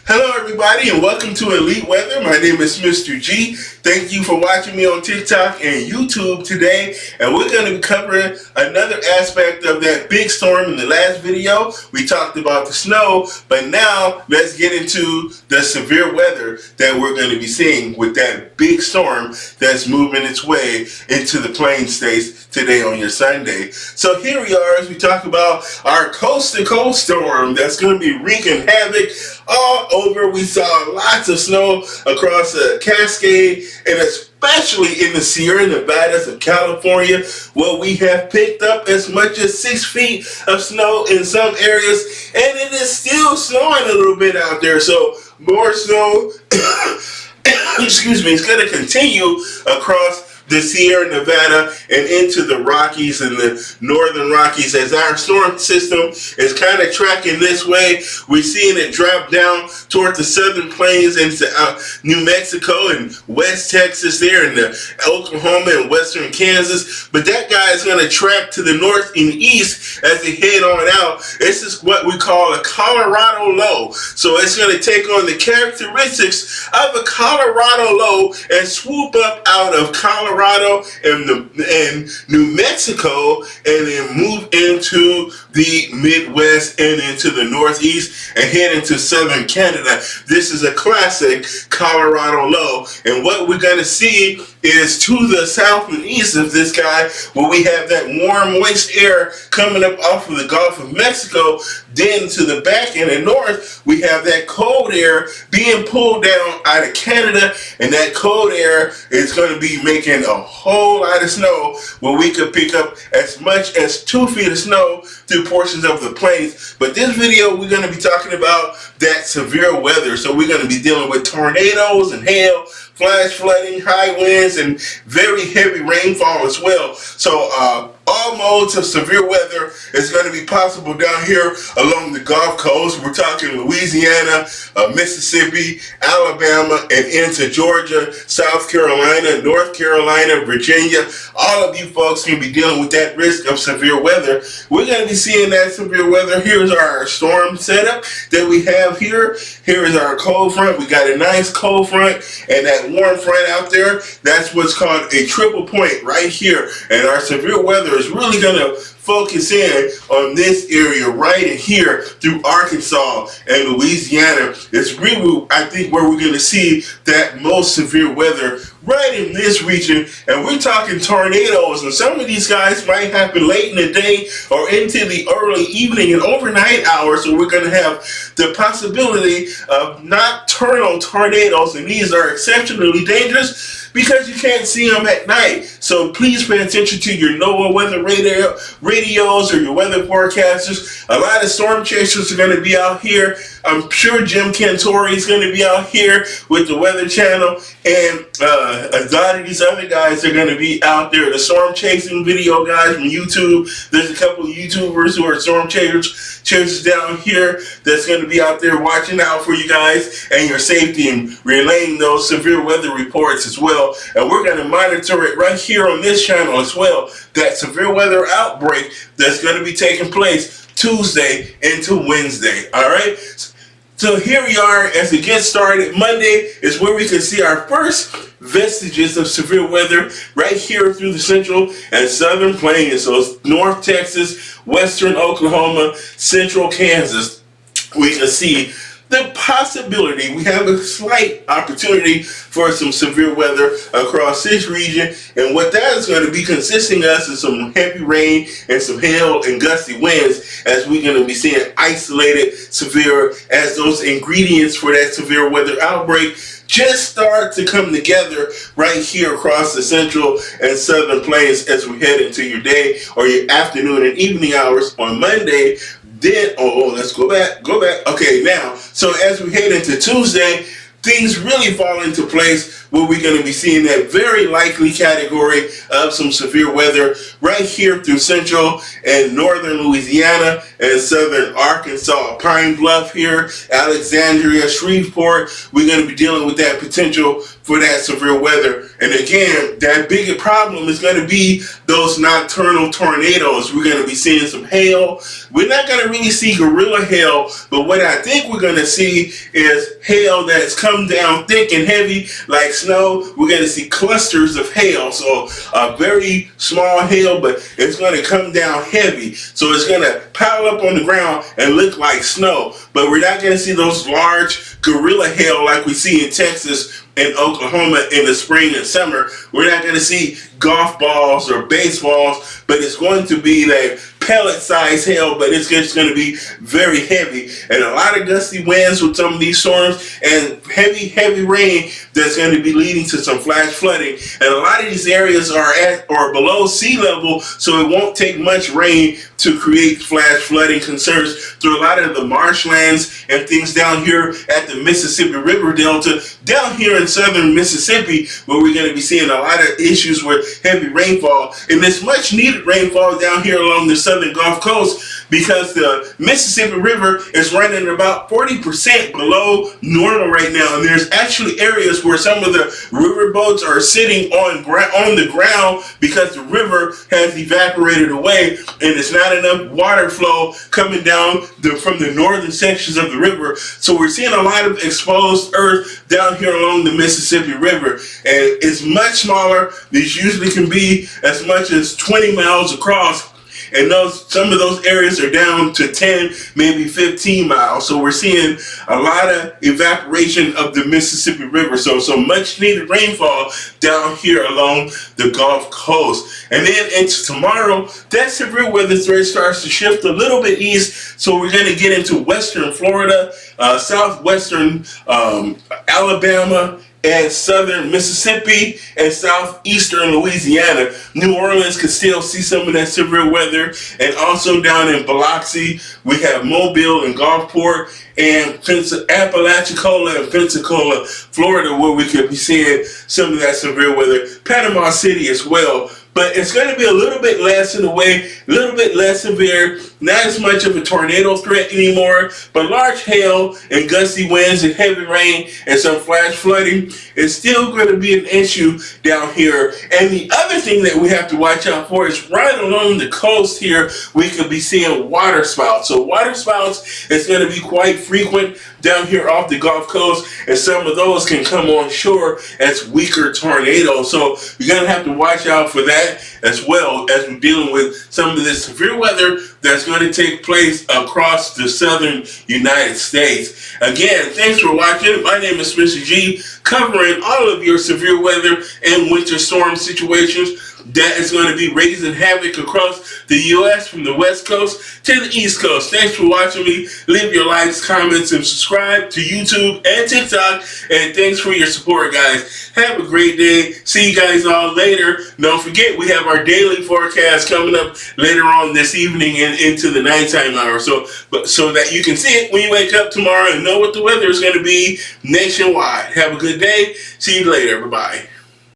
Hello everybody and welcome to Elite Weather. My name is Mr. G. Thank you for watching me on TikTok and YouTube today. And we're going to be covering another aspect of that big storm. In the last video, we talked about the snow, but now let's get into the severe weather that we're going to be seeing with that big storm that's moving its way into the Plain States today on your Sunday. So here we are as we talk about our coast-to-coast storm that's going to be wreaking havoc all over. We saw lots of snow across the Cascade and especially in the Sierra Nevadas of California, where we have picked up as much as 6 feet of snow in some areas, and it is still snowing a little bit out there. So more snow, excuse me, is going to continue across the Sierra Nevada and into the Rockies and the northern Rockies as our storm system is kind of tracking this way. We're seeing it drop down toward the southern plains into New Mexico and West Texas there and the Oklahoma and western Kansas. But that guy is going to track to the north and east as they head on out. This is what we call a Colorado low. So it's going to take on the characteristics of a Colorado low and swoop up out of Colorado and New Mexico and then move into the Midwest and into the Northeast and head into southern Canada. This is a classic Colorado low, and what we're going to see is to the south and east of this guy where we have that warm moist air coming up off of the Gulf of Mexico. Then to the back in the north we have that cold air being pulled down out of Canada, and that cold air is going to be making a whole lot of snow where we could pick up as much as 2 feet of snow through portions of the plains. But this video we're going to be talking about that severe weather. So we're going to be dealing with tornadoes and hail, flash flooding, high winds, and very heavy rainfall as well. So all modes of severe weather is going to be possible down here along the Gulf Coast. We're talking Louisiana, Mississippi, Alabama, and into Georgia, South Carolina, North Carolina, Virginia. All of you folks can be dealing with that risk of severe weather. We're going to be seeing that severe weather. Here's our storm setup that we have here. Here is our cold front. We got a nice cold front and that warm front out there. That's what's called a triple point right here. And our severe weather is really going to focus in on this area right in here through Arkansas and Louisiana. It's really, I think, where we're going to see that most severe weather right in this region. And we're talking tornadoes, and some of these guys might happen late in the day or into the early evening and overnight hours. So we're going to have the possibility of nocturnal tornadoes, and these are exceptionally dangerous because you can't see them at night. So please pay attention to your NOAA weather radios or your weather forecasters. A lot of storm chasers are going to be out here. I'm sure Jim Cantori is going to be out here with the Weather Channel, and a lot of these other guys are going to be out there. The storm chasing video guys from YouTube. There's a couple of YouTubers who are storm chasers down here that's going to be out there watching out for you guys and your safety and relaying those severe weather reports as well. And we're going to monitor it right here on this channel as well. That severe weather outbreak that's going to be taking place Tuesday into Wednesday. All right. So here we are as it gets started. Monday is where we can see our first vestiges of severe weather right here through the central and southern plains. So North Texas, western Oklahoma, central Kansas. We can see the possibility, we have a slight opportunity for some severe weather across this region, and what that is going to be consisting of is some heavy rain and some hail and gusty winds, as we're going to be seeing isolated severe as those ingredients for that severe weather outbreak just start to come together right here across the central and southern plains as we head into your day or your afternoon and evening hours on Monday. Then, let's go back. Okay, now, so as we head into Tuesday, things really fall into place where we're going to be seeing that very likely category of some severe weather right here through central and northern Louisiana and southern Arkansas, Pine Bluff here, Alexandria, Shreveport. We're going to be dealing with that potential for that severe weather. And again, that bigger problem is going to be those nocturnal tornadoes. We're going to be seeing some hail. We're not going to really see gorilla hail, but what I think we're going to see is hail that's come down thick and heavy like snow. We're going to see clusters of hail. So a very small hail, but it's going to come down heavy. So it's going to pile up on the ground and look like snow. But we're not going to see those large gorilla hail like we see in Texas and Oklahoma in the spring and summer. We're not going to see golf balls or baseballs, but it's going to be that pellet-sized hail, but it's just going to be very heavy. And a lot of gusty winds with some of these storms and heavy rain that's going to be leading to some flash flooding. And a lot of these areas are at or below sea level, so it won't take much rain to create flash flooding concerns through a lot of the marshlands and things down here at the Mississippi River Delta, down here in southern Mississippi, where we're going to be seeing a lot of issues with heavy rainfall. And this much needed rainfall down here along the southern Gulf Coast, because the Mississippi River is running about 40% below normal right now. And there's actually areas where some of the river boats are sitting on the ground because the river has evaporated away and it's not enough water flow coming down from the northern sections of the river. So we're seeing a lot of exposed earth down here along the Mississippi River. And it's much smaller. These usually can be as much as 20 miles across. And some of those areas are down to 10, maybe 15 miles. So we're seeing a lot of evaporation of the Mississippi River. So much needed rainfall down here along the Gulf Coast. And then into tomorrow, that severe weather threat starts to shift a little bit east. So we're going to get into western Florida, southwestern Alabama, and southern Mississippi and southeastern Louisiana. New Orleans could still see some of that severe weather. And also down in Biloxi, we have Mobile and Gulfport and Apalachicola and Pensacola, Florida, where we could be seeing some of that severe weather. Panama City as well. But it's going to be a little bit less in a way, a little bit less severe, not as much of a tornado threat anymore, but large hail and gusty winds and heavy rain and some flash flooding is still going to be an issue down here. And the other thing that we have to watch out for is right along the coast here, we could be seeing water spouts. So water spouts is going to be quite frequent down here off the Gulf Coast, and some of those can come on shore as weaker tornadoes. So you're going to have to watch out for that as well as we're dealing with some of this severe weather that's going to take place across the southern United States. Again, thanks for watching. My name is Mr. G, covering all of your severe weather and winter storm situations that is going to be raising havoc across the U.S. from the West Coast to the East Coast. Thanks for watching me. Leave your likes, comments, and subscribe to YouTube and TikTok. And thanks for your support, guys. Have a great day. See you guys all later. Don't forget, we have our daily forecast coming up later on this evening and into the nighttime hour. So that you can see it when you wake up tomorrow and know what the weather is going to be nationwide. Have a good day. See you later. Bye-bye.